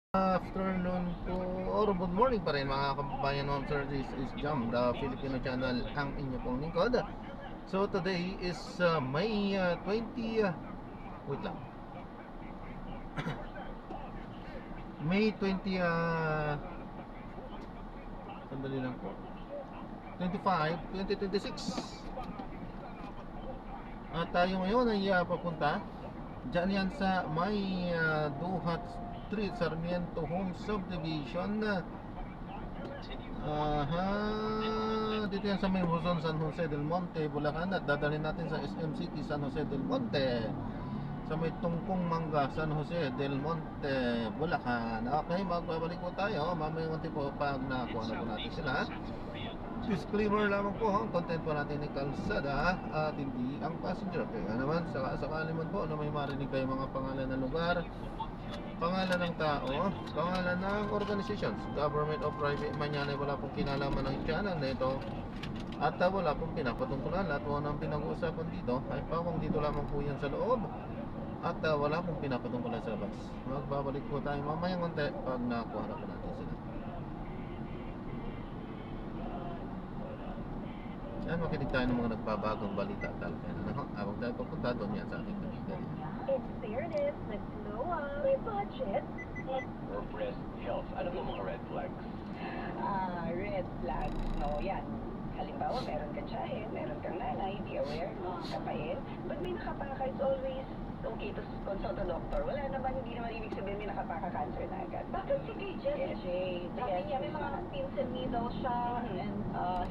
Afternoon po or good morning pa rin mga kababayan. Sir, this is Jam, the Filipino channel, ang inyo pong lingkod. So today is May 20 wait lang May 20 sandali lang po, 25, 2026. At tayo ngayon ay papunta dyan yan sa may Duhat Street, Sarmiento Home Subdivision. Dito yan sa may Luzon, San Jose del Monte, Bulacan. At dadalhin natin sa SM City, San Jose del Monte, sa may Tungkong Mangga, San Jose del Monte, Bulacan. Okay, magbabalik po tayo mamaya konti po pag nakuha na po natin sila. Disclaimer lamang po, ang content po natin ay kalsada at hindi ang passenger. Kaya naman, sakali man po na may marinig kayo mga pangalan ng lugar, pangalan ng tao, pangalan ng organizations, government o private man yan, ay wala pong kinalaman ng channel na ito at wala pong pinapatungkulan. At walang pinag-uusapan dito ay kung dito lamang po yan sa loob at wala pong pinapatungkulan sa labas. Magbabalik po tayo mamayang konti pag nakuha na po natin sila. Yan, makinig tayo ng mga nagbabagong balita at talakyan. Habang tayo papunta doon yan sa ating kanigan. In fairness, nag-glow may budget. Or breast health. Ano po mga red flags? Red flags, no? Yan. Halimbawa, meron kang tiyahin, meron kang nanay, be aware, no? Kapain. But may nakapaka, it's always okay to consult a doctor. Wala naman, hindi naman ibig sabihin may nakapaka-cancer na agad. Bakit si kay Jessie J? Sabi niya may mga pins and needles siya and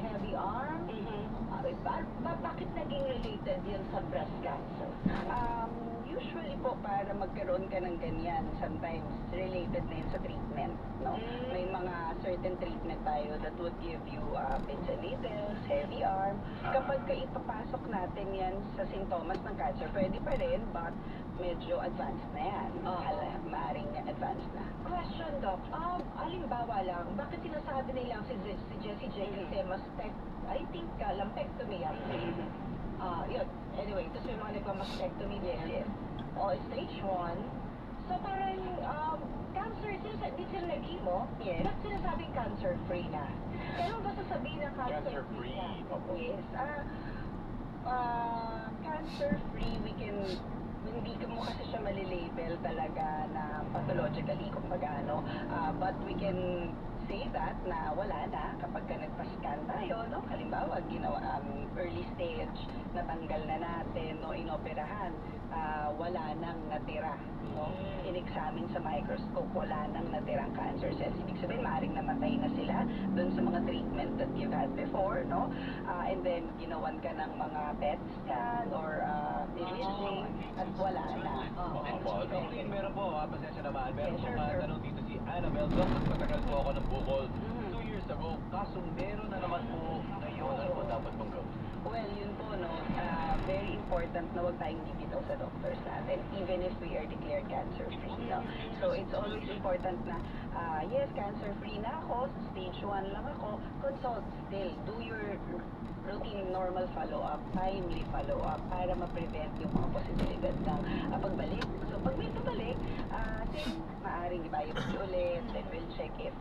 heavy arm. Bakit naging related yun sa breast cancer? Usually po, para magkaroon ka ng ganyan, sometimes related na yun sa treatment, no? May mga certain treatment tayo that would give you pins and needles, heavy arm. Kapag ka ipapasok natin yan sa sintomas ng cancer, pwede pa rin, but medyo advanced na yan. Maaring advanced na. Question, Doc. Halimbawa lang, bakit sinasabi nilang si Jessie J kasi I think lumpectomy yan. Yun. Anyway, tapos may mga nagpa-mastectomy din. O stage 1. So parang cancer, di sila nag-chemo. Yes. Ba't sinasabing cancer-free na? Pero ba sasabihin na cancer-free na? Yes. Cancer-free, hindi mo kasi siya malilabel talaga na pathologically kung magano. But we can say that na wala na kapag ka nagpa-scan tayo, no? Halimbawa, ginawa early stage, natanggal na natin, no, inoperahan, wala nang natira, no? In-examine sa microscope, wala nang natirang cancer cells. Ibig sabihin, maaaring namatay na sila dun sa mga treatment that you've had before, no? And then, ginawan ka ng mga PET scan or imaging, at wala na. Okay po. Dr. meron po, pasensya naman. Meron Yes, po sure, sir. tanong dito si Annabelle. Doc, nagpatagal po ako ng bukol 2 years ago. Kaso meron na naman po ngayon. Ano po dapat mong gawin? Well, yun po, no, very important na huwag tayong bibitaw sa doctors natin, even if we are declared cancer-free, no? So, it's always important na, yes, cancer-free na ako, stage 1 lang ako, consult still, do your routine normal follow-up, timely follow-up, para ma-prevent yung mga posibilidad ng pagbalik. So, pag may pabalik, then, maaaring i-biopsy ulit, then we'll check if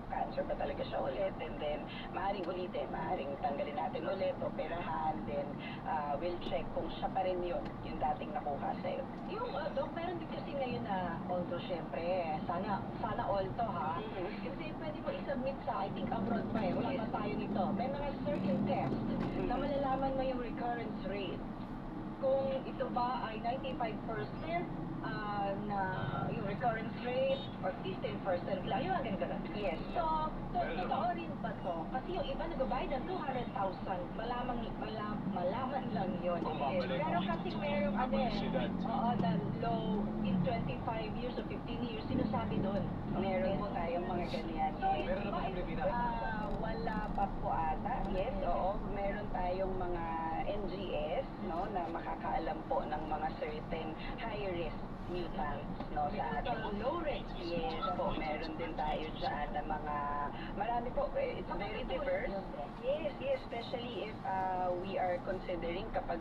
cancer ba talaga siya ulit, and then maaaring ulitin, maaaring tanggalin natin ulit, operahan, then we'll check kung siya pa rin yung dating nakuha sa'yo. Yung, Doc, meron din kasi ngayon na, although syempre, sana all to ha. Kasi pwede mo i-submit sa, I think abroad pa wala pa tayo nito. May mga certain test na malalaman mo yung recurrence rate. Kung ito ba ay 95% na yung recurrence rate or 15% lang, yung ganun. Yes. So, totoo rin ba to? Kasi yung iba nagbabayad ng 200,000, malaman lang yun. Kung babalik. Pero kasi merong na low in 25 years or 15 years, sinasabi doon. Meron po tayong mga ganyan. So, Meron na po sa Pilipinas? Wala pa po ata. Yes, oo. Meron tayong mga NGS, no, na makakaalam po ng mga certain high-risk mutants, no, sa ating low risk. Yes po, meron din tayo dyan na mga, marami po, it's very diverse. Yes, especially if we are considering kapag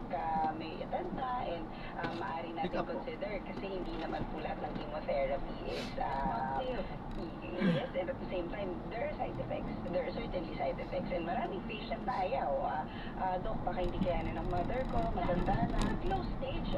may edad na and maaari natin consider kasi hindi naman po lahat ng chemotherapy is the same time, there are side effects. There are certainly side effects. And maraming patient na ayaw. Dok, baka hindi kayanin ng mother ko, matanda na. Low stage,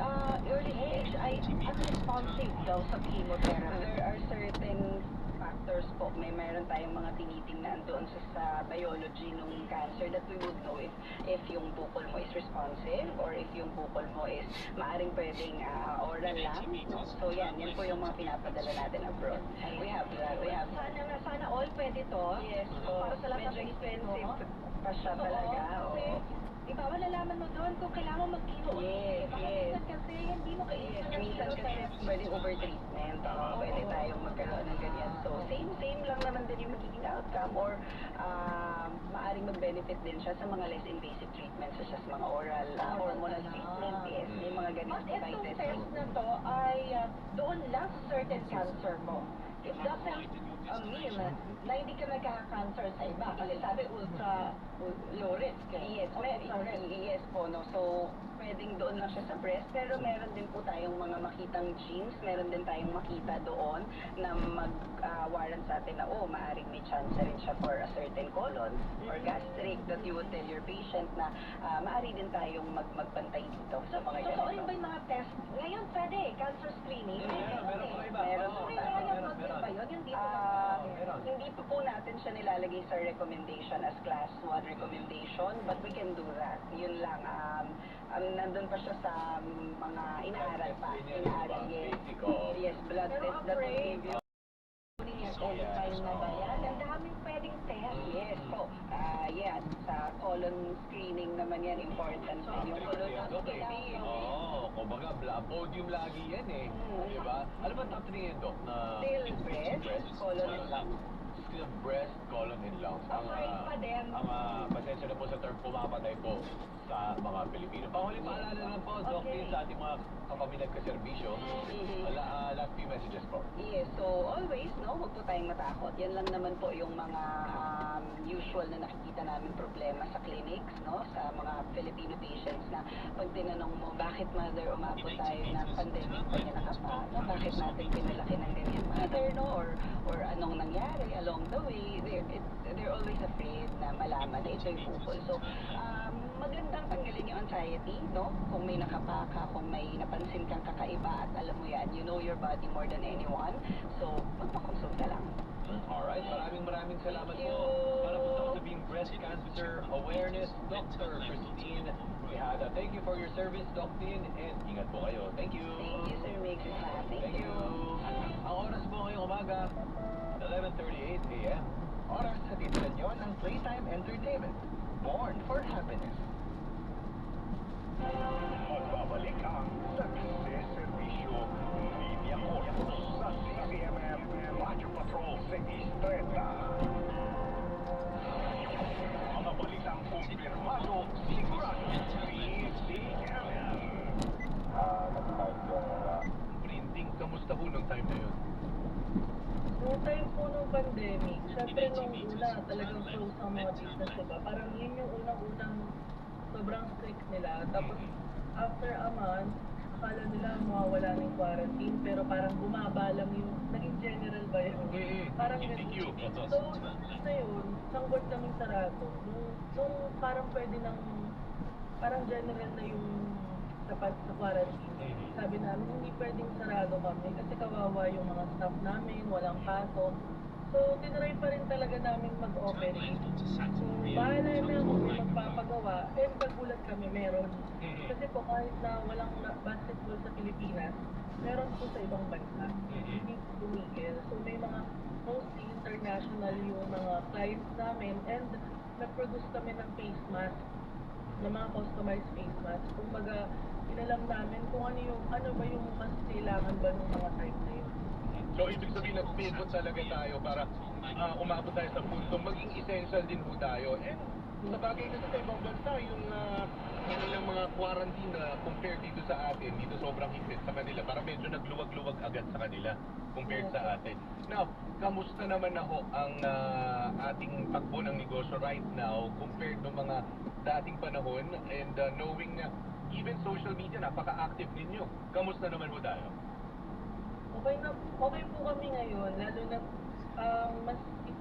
early stage, ay unresponsive daw sa chemotherapy. There are certain factors po. Meron tayong mga tinitingnan doon sa biology ng cancer that we would know if yung bukol mo is responsive or if yung bukol mo is maaring pwedeng oral lang. No? So yan po yung mga pinapadala natin abroad. We have that. We have Sana all pwede to. Yes, Para sa lahat medyo ng expensive Pilipino. pa siya talaga. Kasi, Oo. di ba, malalaman mo doon kung kailangan mo mag-chemo. Yes, Baka yes. minsan kasi hindi mo Yes, kailangan minsan kasi pwedeng overtreatment. Pwede tayong magkaroon ng ganyan. So, same lang naman din yung magiging outcome or maaring mag-benefit din siya sa mga less invasive treatments such as mga oral hormonal treatment. Yes, may mga ganyan But itong devices. test na to ay doon lang sa certain cancer mo. It doesn't mean na hindi ka nagkaka-cancer sa iba. Kasi sabi ultra low risk. Yes, yes po, no. So, pwedeng doon lang siya sa breast, pero meron din po tayong mga makitang genes, meron din tayong makita doon na mag-warrant sa atin na, maaring may chance rin siya for a certain colon or gastric that you would tell your patient na maaari din tayong magpantay dito sa mga Totoo yun ganito. ba yung mga test? Ngayon pwede, cancer screening. Meron pa iba. Meron Oo, po May tayo. mga meron. protein ba yun? Yung dito meron. Hindi po natin siya nilalagay sa recommendation as class 1 recommendation, but we can do that. Yun lang. Nandun pa siya sa mga inaaral pa. Inaaral, yes. Basic, oo. Yes, blood Pero test that will afraid, give you. Anytime na ba yan? Ang daming pwedeng test. Yes po. Yes, sa colon screening naman yan, important din yung colonoscopy. Kumbaga, podium lagi yan eh. Di ba? Ano ba top 3 yan, Doc? Na Still breast, colon and lung. Still breast, colon, and lungs. Afraid pa din. Pasensya na po sa term pumapatay po sa mga Pilipino. Panghuli paalala na lang po, Doc, Okay. din sa ating mga kapamilyang kaserbisyo. Last few messages po. Yes, so always, no, huwag po tayong matakot. Yan lang naman po yung mga usual na nakikita namin problema sa clinics, no, sa mga Filipino patients na pag tinanong mo, bakit mother umabot tayo ng pandemic pa niya nakapano, bakit natin pinalaki ng ganyan mother, no, or anong nangyari along the way, they're always afraid na malaman na ito yung bukol. So, magandang tanggalin yung anxiety, no, kung may nakapaka, kung may napansin kang kakaiba at alam mo yan, you know your body more than anyone. So, magpakonsulta lang. Alright, maraming salamat Thank you. po. Para po sa kasabing breast cancer awareness, Dr. Christine Quijada. Thank you for your service, Dr. and ingat po kayo. Thank you. Thank you, Sir Mix. Thank you. Ang oras po ngayong umaga, 11:38 a.m. Oras sa sa inyo ng Playtime Entertainment. Born for happiness. Magbabalik ang Servisyo Linya Corpus sa CCMM Radio Patrol 630. Mga balitang kumpirmado, sigurado, CCMM. Printing, kamusta po nung time na yun? Noong time po nung pandemic, syempre nung una talagang close ang mga business, diba? Parang yun yung unang-unang sobrang strict nila. Tapos after a month, akala nila mawawala ng quarantine, pero parang bumaba lang yung, naging general ba yun? Parang ganun. So, na yun, isang buwan kaming sarado. Nung parang pwede nang, parang general na yung dapat sa quarantine. Sabi namin, hindi pwedeng sarado kami kasi kawawa yung mga staff namin, walang pasok. So, tinry pa rin talaga namin mag-operate. So, bahala na kung may magpapagawa, and nagulat kami, meron. Kasi po kahit na walang basketball sa Pilipinas, meron po sa ibang bansa. Hindi tumigil. So, may mga mostly international yung mga clients namin, and nag-produce kami ng face mask, ng mga customized face mask. Kumbaga, inalam namin kung ano ba yung mas kailangan ba ng mga time na yun. So, ibig sabihin nag-pivot talaga tayo para umabot tayo sa punto, maging essential din po tayo. And sa bagay kasi sa ibang bansa, yung kanilang mga quarantine na compared dito sa atin, dito sobrang higpit sa kanila. Para medyo nagluwag-luwag agad sa kanila compared sa atin. Now, kamusta naman na ho ang ating takbo ng negosyo right now compared ng mga dating panahon and knowing na even social media, napaka-active ninyo. Kamusta naman ho tayo? Okay po kami ngayon, lalo na mas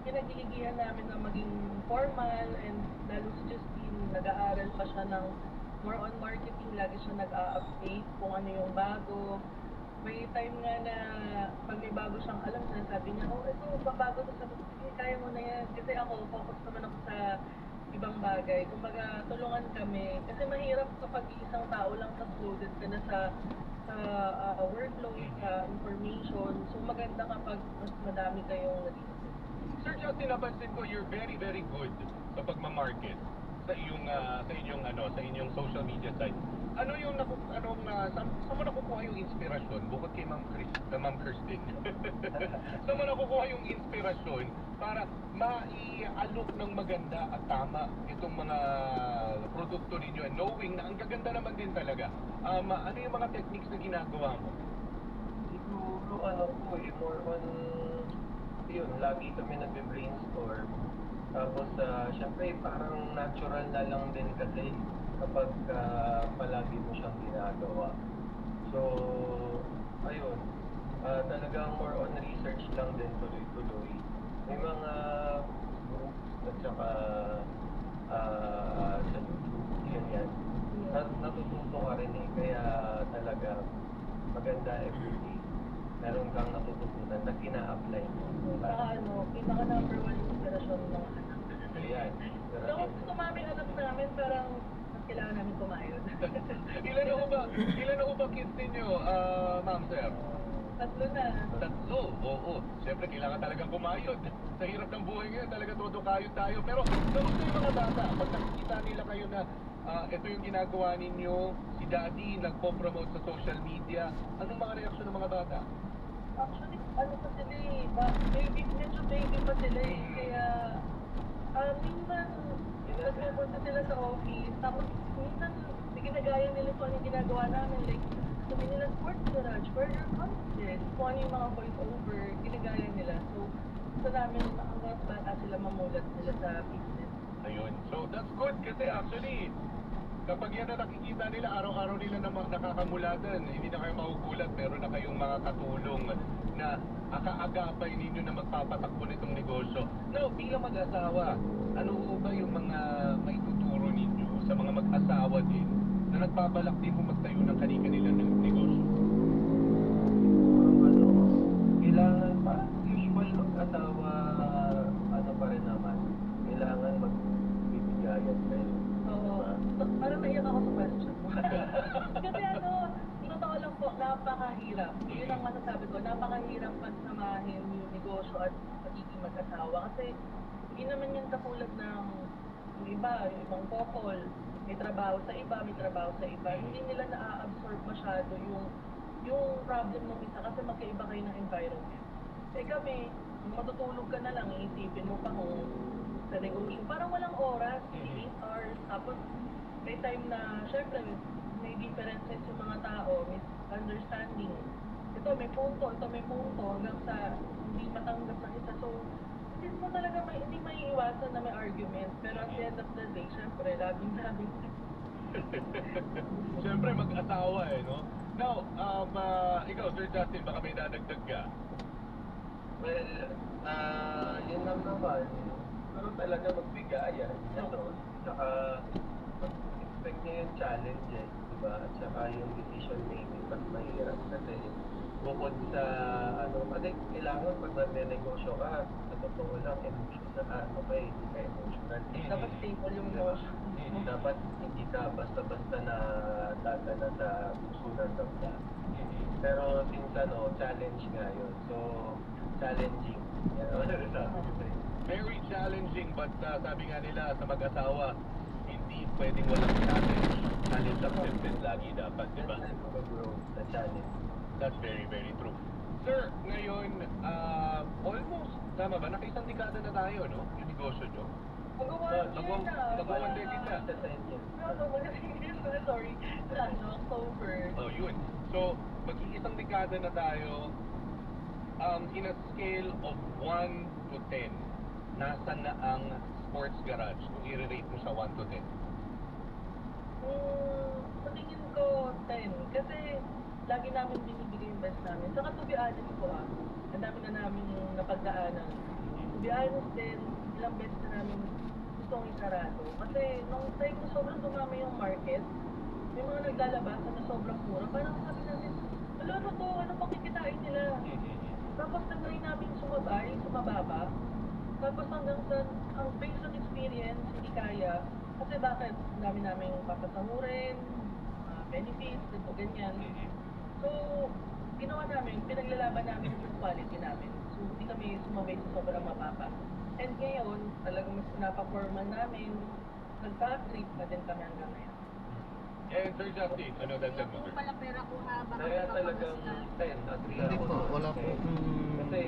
pinagiligihan namin na maging formal, and lalo si Justine, nag-aaral pa siya ng more on marketing, lagi siya nag-a-update kung ano yung bago. May time nga na pag may bago siyang alam, sinasabi niya, oh, ito, bago to. Sabi ko, sige, kaya mo na yan. Kasi ako, focus naman ako sa ibang bagay. Kumbaga, tulungan kami. Kasi mahirap kapag isang tao lang, tapos loaded ka na sa workload, sa information. So, maganda kapag mas madami kayong nag-iisip. Sir Justin, napansin ko you're very, very good sa pagmamarket sa inyong social media site. Ano yung saan mo nakukuha yung inspirasyon bukod kay Ma'am Kirsten? Saan mo nakukuha yung inspirasyon para maialok ng maganda at tama itong mga produkto ninyo, and knowing na ang gaganda naman din talaga? Ano yung mga techniques na ginagawa mo? Siguro more on yun, lagi kami nagbe-brainstorm. Tapos syempre parang natural na lang din kasi kapag palagi mo siyang ginagawa. So ayun, talagang more on research lang din tuloy-tuloy. May mga groups at saka sa YouTube, yan. Natututo ka rin eh, kaya talaga maganda everyday. Meron kang natututunan na kina-apply mo. Saka pinaka number one inspirasyon ng mga anak. Ayan. So, kung sumami anak namin, parang mas kailangan namin kumayod. Ilan na ho ba kids ninyo, ma'am, sir? Tatlo na. Tatlo, oo. Siyempre, kailangan talagang kumayod. Sa hirap ng buhay ngayon, talaga todo kayod tayo. Pero, kamusta yung mga bata? Pag nakikita nila kayo na ito yung ginagawa ninyo, si Daddy nagpo-promote sa social media, anong mga reaksyon ng mga bata? Actually, ano pa sila eh, medyo baby pa sila eh. Kaya, minsan, nagpupunta sila sa office, tapos minsan, ginagaya nila kung ano yung ginagawa namin. Like, sabi nila, sports garage, where your content? Kung ano yung mga voice-over, ginagaya nila. So, gusto namin hanggang bata sila mamulat nila sa business. Ayun. So, that's good kasi actually, kapag yan na nakikita nila, araw-araw nila na nakakamulatan, hindi na kayo mahugulat, meron na kayong mga katulong na akaagapay ninyo na magpapatakbo nitong negosyo. Now, bilang mag-asawa, ano ba yung mga maituturo ninyo sa mga mag-asawa din na nagbabalak din kung magtayo ng kani-kanila ng negosyo? Kailangan pa, usual mag-asawa, pa rin naman, kailangan magbibigayan kayo. Oo. Parang naiyak ako sa question mo. Kasi totoo lang po, napakahirap. Yun ang masasabi ko, napakahirap pagsamahin yung negosyo at pagiging mag-asawa. Kasi hindi naman yung katulad ng yung iba, yung ibang couple, may trabaho sa iba, may trabaho sa iba. Hindi nila na-absorb masyado yung problem ng isa kasi magkaiba kayo ng environment. Eh kami, matutulog ka na lang, iisipin mo pa kung sa negosyo. Parang walang oras, 8 hours. Tapos may time na, syempre, may differences yung mga tao, misunderstanding. Ito may punto, hanggang sa hindi matanggap ng isa. So, hindi mo talaga hindi maiiwasan na may argument. Pero at the end of the day, syempre, laging Siyempre, mag-asawa no? Now, ikaw, Sir Justin, baka may dadagdag ka? Well, yun lang naman. Pero talaga magbigayan. Saka, mag-expect niya yung challenge diba? At saka yung decision making mas mahirap kasi bukod sa kasi kailangan pag magne-negosyo ka, sa totoo lang, emotional ka, hindi ka emotional. dapat stable yung emotion. Dapat hindi ka basta-basta na dadala sa puso ng damdamin. Pero since challenge nga yun. So, challenging. Yan ang sabi ko sa'yo. Very challenging, but sabi nga nila sa mag-asawa, hindi pwedeng walang challenge. Challenge accepted lagi dapat, di ba? That's mag-grow sa challenge. That's very, very true. Sir, ngayon, almost, tama ba? Nakaisang dekada na tayo, no? Yung negosyo nyo. Mag-1 decade na. Sa 10 years. Sorry. October. Oh, yun. So, mag-iisang dekada na tayo. In a scale of 1 to 10, nasan na ang sports garage kung i-rate mo siya 1 to 10? Sa tingin ko, 10. Kasi lagi namin binibigay yung best namin. Saka to be honest ko ang dami na namin napagdaanan. To be honest din, ilang beses na namin gustong isarado. Kasi nung time na sobrang dumami yung market, may mga naglalabas na sobrang mura. Parang sabi namin, wala na to, ano pang kikitain nila? Tapos nag-try namin sumababa. Tapos hanggang sa, ang based on experience, hindi kaya. Kasi bakit? Ang dami namin papasahurin, benefits, ganito, ganyan. So, ginawa namin, pinaglalaban namin yung quality namin. So, hindi kami sumabay sa sobrang mababa. And ngayon, talagang mas pinapaforman namin, nagpa-trip na din kami hanggang ngayon. And Sir Justin, ano dagdag mo, sir? Kung pala pera ko ha, baka Kaya may talagang papagas 10, agree Hindi ako po, doon. wala po akong... Kasi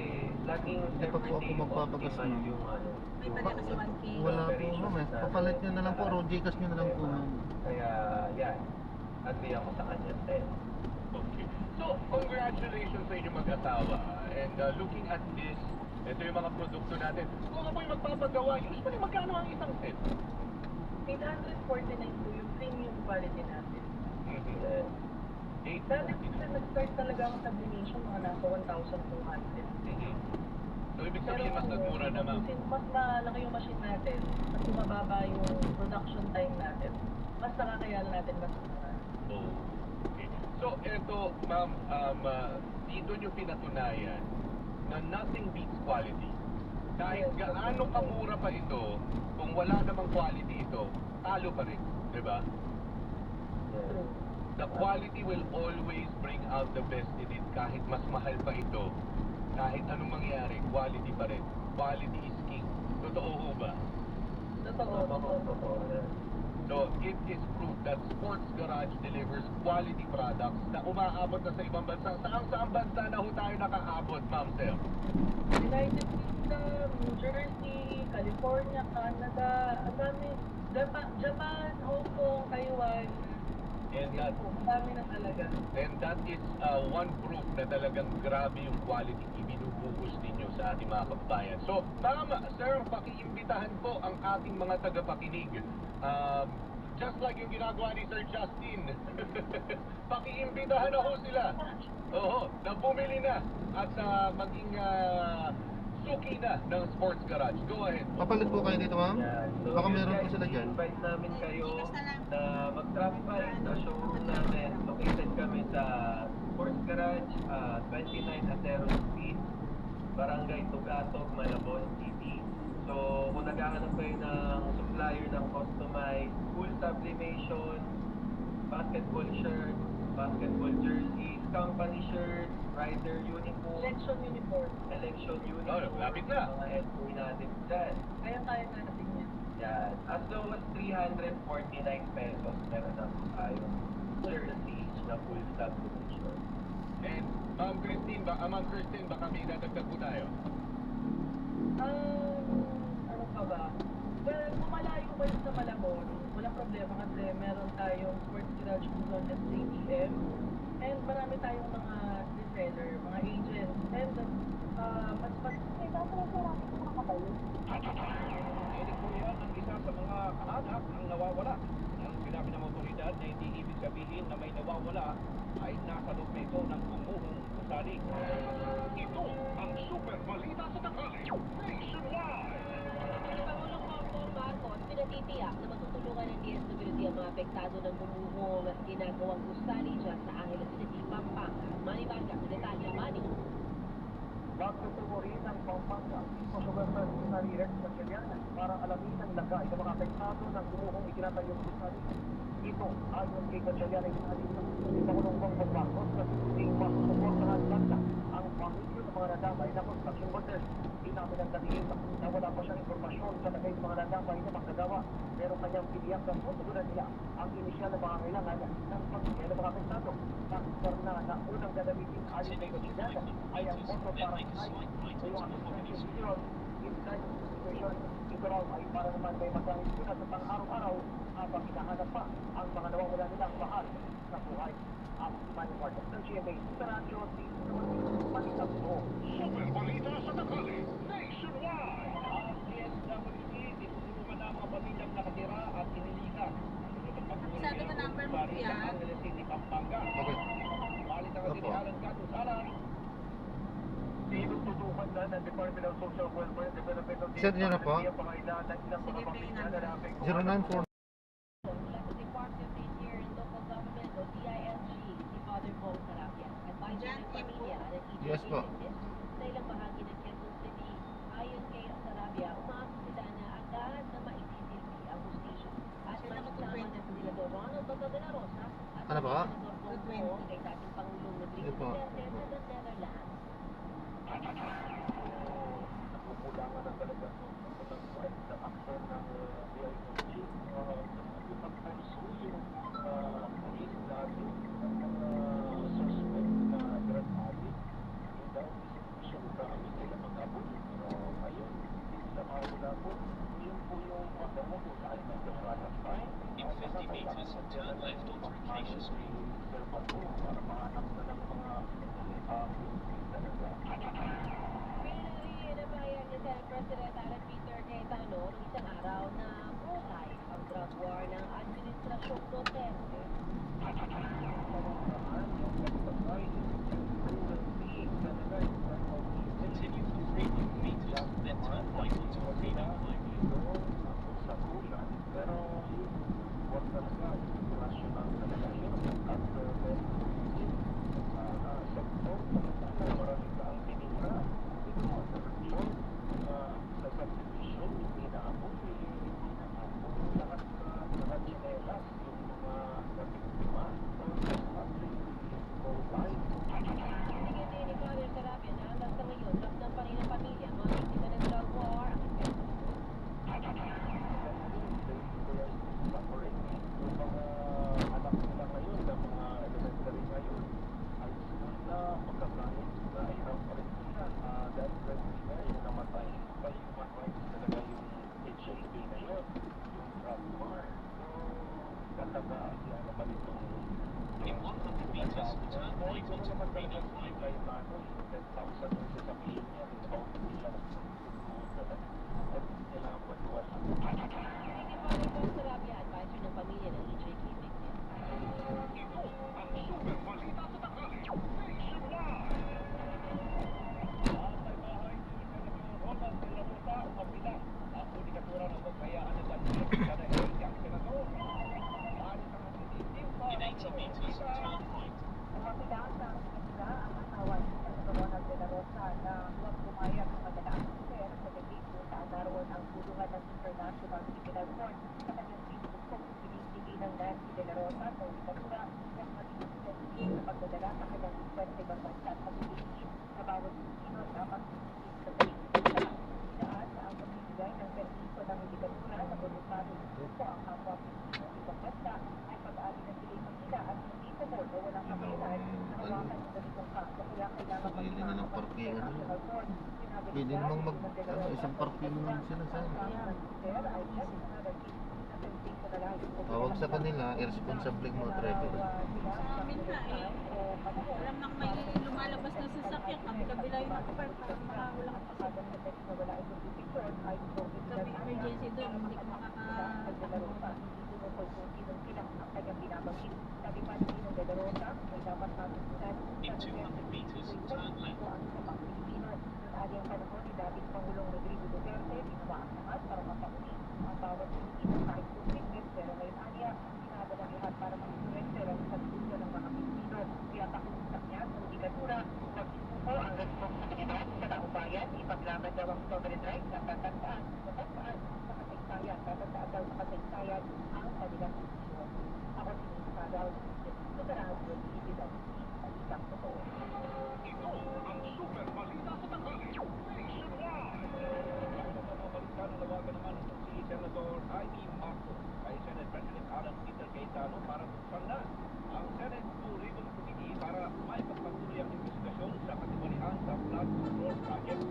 laging Hindi pa po ako everyday magpapagas optimal nun. yung ano. May yung pagkano sa 1K. Wala po, ma'am eh. Papalit nyo na lang po, Gcash nyo na lang po, ma'am. Kaya yan, agree ako sa kanya 10. Okay. So, congratulations sa inyong mag-asawa. And looking at this, ito yung mga produkto natin. Kung ako yung magpapagawa, usually magkano ang isang set? 849 po yung premium quality natin. Yes. Dati kasi nag-start talaga ang sublimation, mga nasa 1,200. So, ibig sabihin, mas nagmura na, ma'am. Since mas malaki yung machine natin, at bumababa yung production time natin, mas nakakayanan natin mas mura. Oh, okay. So, eto, ma'am, dito nyo pinatunayan na nothing beats quality. Kahit gaano kamura pa ito, kung wala namang quality ito, talo pa rin, di ba? True. The quality will always bring out the best in it. Kahit mas mahal pa ito, kahit anong mangyari, quality pa rin. Quality is king. Totoo ho ba? Totoo. So, it is proof that Sports Garage delivers quality products na umaabot na sa ibang bansa. Saang bansa na ho tayo nakaabot, ma'am, sir? United Kingdom, New Jersey, California, Canada, ang dami. Japan, Hong Kong, Taiwan. And Yun that, po, marami na talaga. and that is one proof na talagang grabe yung quality ibinubuhos ninyo sa ating mga kababayan. So, tama, sir, pakiimbitahan po ang ating mga tagapakinig. Just like yung ginagawa ni Sir Justin. Pakiimbitahan na ho sila. Oo, na bumili na at maging suki na ng Sports Garage. Go ahead. Papalit po kayo dito, ma'am? Yan. So, Baka yun meron po guys, sila dyan. invite namin kayo na mag-drop by sa showroom namin. Located kami sa Sports Garage, 29 Acero Street, Barangay Tugatog, Malabon City. So, kung naghahanap kayo ng supplier ng customized full sublimation, basketball shirt, basketball jerseys, company shirts, rider uniform, Election uniform. election uniform, Oh, lapit na. mga SOE natin dyan. Kaya natin yan. Yan. As low as 349 pesos, meron na po tayong jerseys na full sublimation. And Ma'am Christine, baka may dadagdag po tayo. Ano pa ba? Well, kung malayo kayo sa Malabon, walang problema kasi meron tayong Sports Garage Luzon at ATM. And marami tayong mga reseller, mga agents. And mas may marami mga kabayo. Ini po yan ang isa sa mga kaanak ng nawawala. Ang sinabi ng otoridad na hindi ibig sabihin na may nawawala ay nasa loob na ito ng bumuhong gusali. Ito ang super balita sa tanghali nationwide. Pangulong Bongbong Marcos pinatitiyak na matutulungan ng DSWD ang mga apektado ng bumuhong ginagawang gusali dyan sa Angeles City, Pampanga. Manibaga sa detalye, Mani. Nagtutubo rin ang Pampanga sa Gobernador Gusali Rex Gatchalian para alamin ang lagay ng mga apektado ng bumuhong itinatayong gusali. Ito ayon kay Gatchalian ay inahalin ni Pangulong Bongbong Marcos na hindi masusuportahan banda ang pamilya ng mga nadamay na construction workers. Inamin ang dating na wala pa siyang impormasyon sa lagay ng mga nadamay na magkagawa pero kanyang piliyak na tutugunan nila ang inisyal na mga kailangan ng pamilya ng mga apektado. Ang na unang gagamitin ayon kay Gatchalian ay ang boto para sa yung assistance individual in such situation. Ito raw ay para naman may magamit sila sa pang-araw-araw habang hinahanap pa ang mga nawawala nilang mahal sa buhay. Ang Manny Marcos ng GMA sa radyo Manitang po. Super balita sa tanghali nationwide. Ang DSWD tinutulungan na mga pamilyang nakatira at inilikas. Sabi ko number mo po yan. Angeles City, Pampanga. Okay. Balit ang Opo. katinihalan katusalan. Tinututukan na ng Department of Social Welfare and Development of Sir, yun na po. pangailangan ng ilang mga Sige, pamilya Pilinan. na naapektuhan. 094 Like the Department of Interior and Local Government o DILG, si Father Paul Sarabia. Advisor Diyan, ng pamilya ng EJ Yes po. sa ilang bahagi ng Quezon City. Ayon kay Sarabia, umaasa sila na agad na maisisilbi ang hustisya. At Sila makasama mag-20. ng Senador Ronald Bato de la Rosa at Ano ba? Senador Bongbong kay dating Pangulong Rodrigo Sige po. Duterte sa the Netherlands. Nakukulangan na talaga ng buwan sa aksyon ng DILG sa pagpursue yung police natin ng mga suspect na drug addict. Yung daw institution kami sila mag-abot. Pero ngayon, hindi sila makakulabot. Yun po yung magdamo po sa akin ng Department of Crime. In 50 meters, turn left onto Acacia Street. Para mahanap na ng mga talaga. Pinahinabayan ni Senate President Alan Peter Cayetano noong isang araw na buhay ang drug war ng Administrasyong Duterte. Continue for 300 meters, then turn right onto Arena Highway. Pero wag talaga rational talaga yun at sektor talaga maraming kaang tinira ito sa region sa subdivision yung inaabot lahat na chinelas yung mga nabiktima Tingin din ni Father Sarabia na hanggang sa ngayon, ramdam pa rin ang pamilya ang mga biktima ng drug war ang epekto nito. suffering yung mga anak nila ngayon na mga elementary ngayon ay school na magkakalit na hirap pa rin sila dahil sila yung namatay pa yung human rights talaga yung HIV na yun yung drug war so talaga yan naman itong In 100 meters, turn right onto Arena Highway. 10,000 yung sasabihin niya about nila at kailangan po iwasan Hindi Father Paul Sarabia, advisor ng pamilya ng EJ victim. In 80 meters, turn right. Umapilaan sa kanila ang asawa ni Senador Ronald de la Rosa na huwag pumayag ng madalang affair sa debate kung saan naroon ang tulungan ng International Criminal Court sa kanyang Facebook post. Pinisigi ng Nancy de la Rosa sa diktatura ng magiging sensitive sa pagdadala sa kanyang request sa ibang bansa at pagpipigil sa bawat Pilipino na magpipigil sa politika. Inaan na ang pagbibigay ng permiso ng diktatura na voluntaryo grupo ang kapwa Pilipino sa ibang bansa ay pag-aari ng Pilipino at hindi po na walang kapayanan na hawakan ng ganitong kaso kaya kailangan Sarili na ng parkingan nila. Pwede namang isang parking lang sila sa tawag sa kanila, irresponsible mga driver. Sa amin nga eh. Alam nang may lumalabas na sasakyan, kabila yung nakapark na walang pasok. Kami emergency doon, hindi ko makakatakbo. In 200 meters, turn left. Aling panahon ni dating Pangulong Rodrigo Duterte, ginawa ang lahat para mapauli ang bawat Pilipino kahit conflicted, pero ngayon anya, ginagawa ng lahat para mag-influencer ang pagsuso ng mga Pilipino. Kaya pakiusap niya sa diktatura, magsusuko ang responsibilidad sa taong bayan, ipaglaban daw ang sovereign rights at tatandaan sa kasaysayan, tatandaan daw sa kasaysayan ang kanilang desisyon. Ako si Sadaw, sa Radyo, Ibigan, ang isang totoo. Nawagan naman si Senator Ivy Marcos kay Senate President Alan Peter Cayetano para buksan na ang Senate Blue Ribbon Committee para maipagpatuloy ang investigasyon sa katiwalian sa flood control project.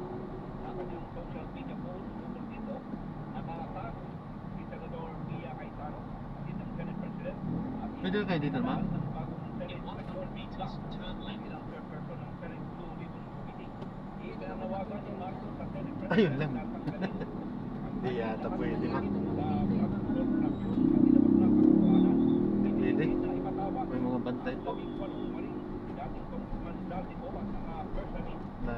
Sa kanyang social media post ukol dito, nakatag si Senador Pia Cayetano, isang Senate President, at Pwede kayo dito, ma'am? ng bagong Senate In 100 meters, turn left. bilang chairperson ng Senate Blue Ribbon Committee. Ipinanawagan ni Marcos sa Senate President Ayun lang. na tanggalin Hindi yata pwede, ma'am. Pwede. May mga bantay po. Na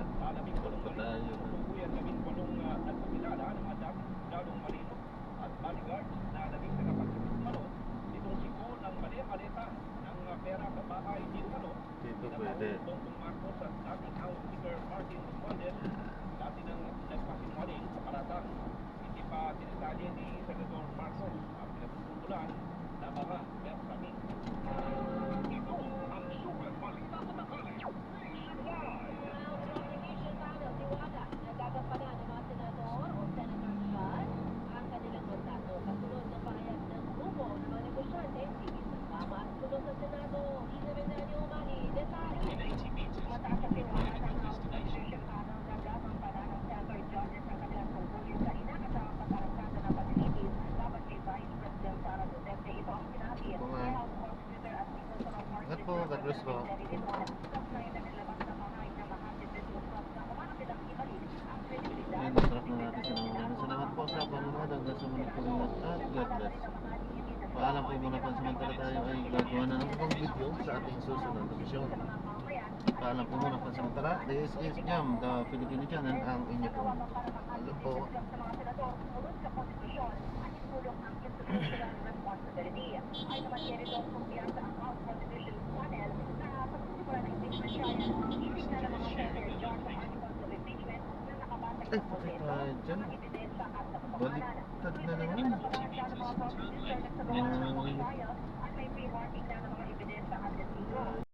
Press ko. Ayun, nasarap na natin sa mga. Salamat po sa panonood hanggang sa muli po rin at God bless. Paalam po muna pansamantala tayo ay gagawa na ng ibang video sa ating susunod na misyon. Paalam po muna pansamantala. This is Jam, the Filipino channel, ang inyo po. Alam po. Ay, patay tayo dyan. Baliktad na naman. Yan.